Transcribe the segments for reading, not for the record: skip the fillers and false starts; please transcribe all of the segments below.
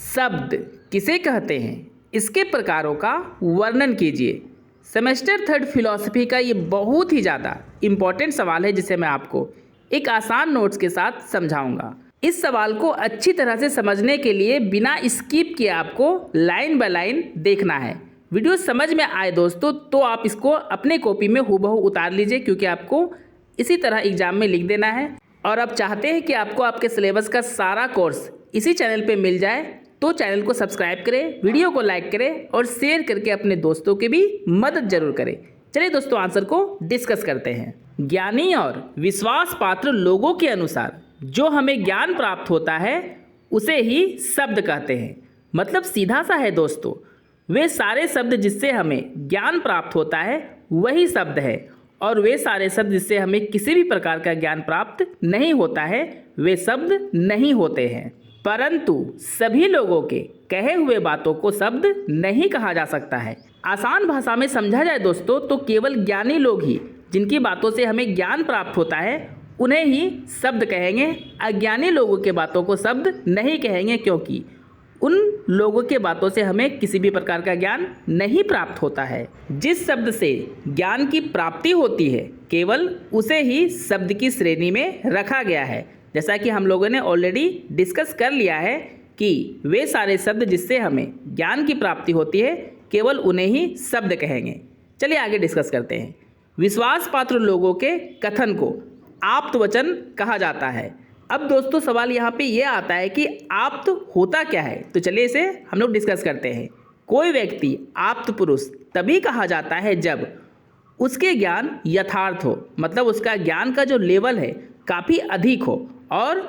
शब्द किसे कहते हैं, इसके प्रकारों का वर्णन कीजिए। सेमेस्टर 3 फिलॉसफी का ये बहुत ही ज़्यादा इम्पॉर्टेंट सवाल है जिसे मैं आपको एक आसान नोट्स के साथ समझाऊंगा। इस सवाल को अच्छी तरह से समझने के लिए बिना स्किप किए आपको लाइन बाय लाइन देखना है। वीडियो समझ में आए दोस्तों तो आप इसको अपने कॉपी में हूबहू उतार लीजिए, क्योंकि आपको इसी तरह एग्जाम में लिख देना है। और आप चाहते हैं कि आपको आपके सिलेबस का सारा कोर्स इसी चैनल पे मिल जाए तो चैनल को सब्सक्राइब करें, वीडियो को लाइक करें और शेयर करके अपने दोस्तों की भी मदद जरूर करें। चलिए दोस्तों आंसर को डिस्कस करते हैं। ज्ञानी और विश्वास पात्र लोगों के अनुसार जो हमें ज्ञान प्राप्त होता है उसे ही शब्द कहते हैं। मतलब सीधा सा है दोस्तों, वे सारे शब्द जिससे हमें ज्ञान प्राप्त होता है वही शब्द है, और वे सारे शब्द जिससे हमें किसी भी प्रकार का ज्ञान प्राप्त नहीं होता है वे शब्द नहीं होते हैं। परंतु सभी लोगों के कहे हुए बातों को शब्द नहीं कहा जा सकता है। आसान भाषा में समझा जाए दोस्तों तो केवल ज्ञानी लोग ही जिनकी बातों से हमें ज्ञान प्राप्त होता है उन्हें ही शब्द कहेंगे। अज्ञानी लोगों के बातों को शब्द नहीं कहेंगे, क्योंकि उन लोगों के बातों से हमें किसी भी प्रकार का ज्ञान नहीं प्राप्त होता है। जिस शब्द से ज्ञान की प्राप्ति होती है केवल उसे ही शब्द की श्रेणी में रखा गया है। जैसा कि हम लोगों ने ऑलरेडी डिस्कस कर लिया है कि वे सारे शब्द जिससे हमें ज्ञान की प्राप्ति होती है केवल उन्हें ही शब्द कहेंगे। चलिए आगे डिस्कस करते हैं। विश्वास पात्र लोगों के कथन को आप्त वचन कहा जाता है। अब दोस्तों सवाल यहाँ पे ये आता है कि आप्त होता क्या है, तो चलिए इसे हम लोग डिस्कस करते हैं। कोई व्यक्ति आप्त पुरुष तभी कहा जाता है जब उसके ज्ञान यथार्थ हो, मतलब उसका ज्ञान का जो लेवल है काफ़ी अधिक हो और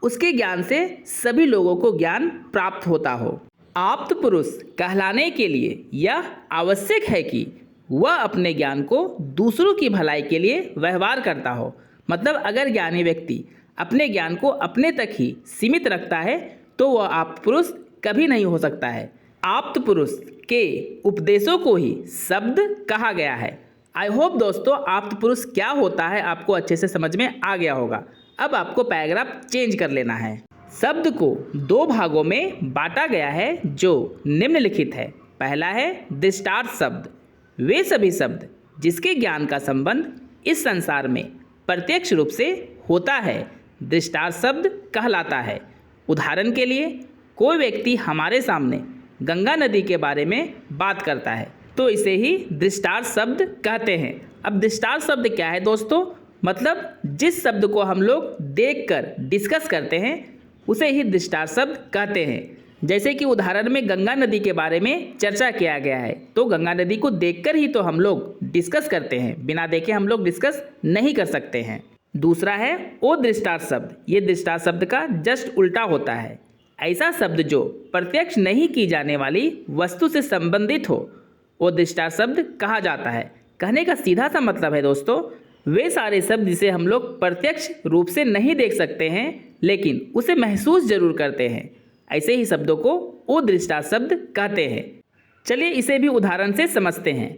उसके ज्ञान से सभी लोगों को ज्ञान प्राप्त होता हो। आप्त पुरुष कहलाने के लिए यह आवश्यक है कि वह अपने ज्ञान को दूसरों की भलाई के लिए व्यवहार करता हो। मतलब अगर ज्ञानी व्यक्ति अपने ज्ञान को अपने तक ही सीमित रखता है तो वह आप्त पुरुष कभी नहीं हो सकता है। आप्त पुरुष के उपदेशों को ही शब्द कहा गया है। आई होप दोस्तों आप्त पुरुष क्या होता है आपको अच्छे से समझ में आ गया होगा। अब आपको पैराग्राफ चेंज कर लेना है। शब्द को दो भागों में बांटा गया है जो निम्नलिखित है। पहला है दृष्टार्थ शब्द, वे सभी शब्द जिसके ज्ञान का संबंध इस संसार में प्रत्यक्ष रूप से होता है दृष्टार्थ शब्द कहलाता है। उदाहरण के लिए कोई व्यक्ति हमारे सामने गंगा नदी के बारे में बात करता है तो इसे ही दृष्टार्थ शब्द कहते हैं। अब दृष्टार्थ शब्द क्या है दोस्तों, मतलब जिस शब्द को हम लोग देखकर डिस्कस करते हैं उसे ही दृष्टार्थ शब्द कहते हैं। जैसे कि उदाहरण में गंगा नदी के बारे में चर्चा किया गया है तो गंगा नदी को देखकर ही तो हम लोग डिस्कस करते हैं, बिना देखे हम लोग डिस्कस नहीं कर सकते हैं। दूसरा है ओ दृष्टार्थ शब्द, ये दृष्टार्थ शब्द का जस्ट उल्टा होता है। ऐसा शब्द जो प्रत्यक्ष नहीं की जाने वाली वस्तु से संबंधित हो वो दृष्टार्थ शब्द कहा जाता है। कहने का सीधा सा मतलब है दोस्तों वे सारे शब्द जिसे हम लोग प्रत्यक्ष रूप से नहीं देख सकते हैं लेकिन उसे महसूस जरूर करते हैं, ऐसे ही शब्दों को ओ दृष्टार्थ शब्द कहते हैं। चलिए इसे भी उदाहरण से समझते हैं।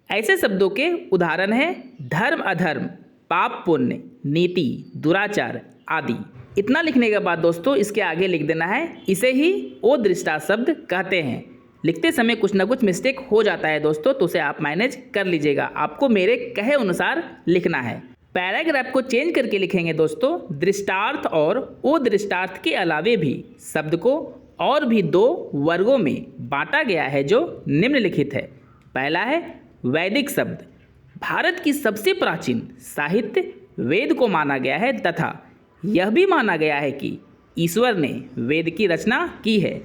ऐसे शब्दों के उदाहरण हैं धर्म अधर्म, पाप पुण्य, नीति, दुराचार आदि। इतना लिखने के बाद दोस्तों इसके आगे लिख देना है इसे ही ओ दृष्टार्थ शब्द कहते हैं। लिखते समय कुछ ना कुछ मिस्टेक हो जाता है दोस्तों, तो उसे आप मैनेज कर लीजिएगा। आपको मेरे कहे अनुसार लिखना है। पैराग्राफ को चेंज करके लिखेंगे दोस्तों दृष्टार्थ और ओ दृष्टार्थ के अलावे भी शब्द को और भी दो वर्गों में बांटा गया है जो निम्नलिखित है। पहला है वैदिक शब्द, भारत की सबसे प्राचीन साहित्य वेद को माना गया है तथा यह भी माना गया है कि ईश्वर ने वेद की रचना की है।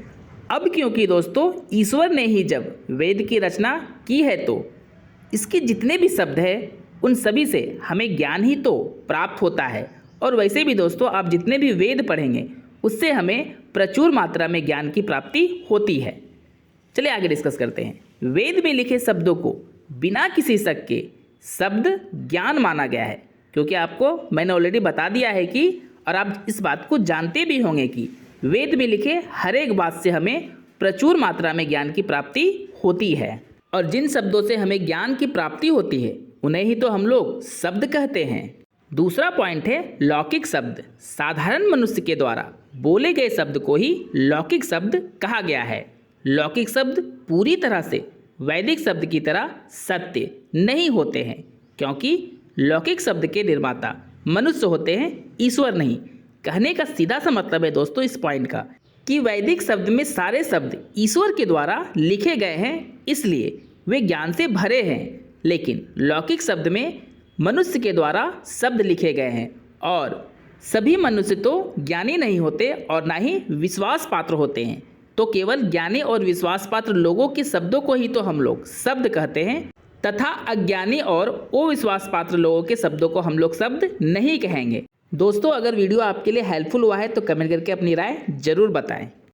अब क्योंकि दोस्तों ईश्वर ने ही जब वेद की रचना की है तो इसके जितने भी शब्द हैं उन सभी से हमें ज्ञान ही तो प्राप्त होता है। और वैसे भी दोस्तों आप जितने भी वेद पढ़ेंगे उससे हमें प्रचुर मात्रा में ज्ञान की प्राप्ति होती है। चलिए आगे डिस्कस करते हैं। वेद में लिखे शब्दों को बिना किसी शक के शब्द ज्ञान माना गया है, क्योंकि आपको मैंने ऑलरेडी बता दिया है कि और आप इस बात को जानते भी होंगे कि वेद में लिखे हर एक बात से हमें प्रचुर मात्रा में ज्ञान की प्राप्ति होती है। और जिन शब्दों से हमें ज्ञान की प्राप्ति होती है उन्हें ही तो हम लोग शब्द कहते हैं। दूसरा पॉइंट है लौकिक शब्द। साधारण मनुष्य के द्वारा बोले गए शब्द को ही लौकिक शब्द कहा गया है। लौकिक शब्द पूरी तरह से वैदिक शब्द की तरह सत्य नहीं होते हैं, क्योंकि लौकिक शब्द के निर्माता मनुष्य होते हैं, ईश्वर नहीं। कहने का सीधा सा मतलब है दोस्तों इस पॉइंट का कि वैदिक शब्द में सारे शब्द ईश्वर के द्वारा लिखे गए हैं, इसलिए वे ज्ञान से भरे हैं। लेकिन लौकिक शब्द में मनुष्य के द्वारा शब्द लिखे गए हैं, और सभी मनुष्य तो ज्ञानी नहीं होते और ना ही विश्वास पात्र होते हैं। तो केवल ज्ञानी और विश्वास पात्र लोगों के शब्दों को ही तो हम लोग शब्द कहते हैं, तथा अज्ञानी और अविश्वास पात्र लोगों के शब्दों को हम लोग शब्द नहीं कहेंगे। दोस्तों, अगर वीडियो आपके लिए हेल्पफुल हुआ है तो कमेंट करके अपनी राय जरूर बताएं।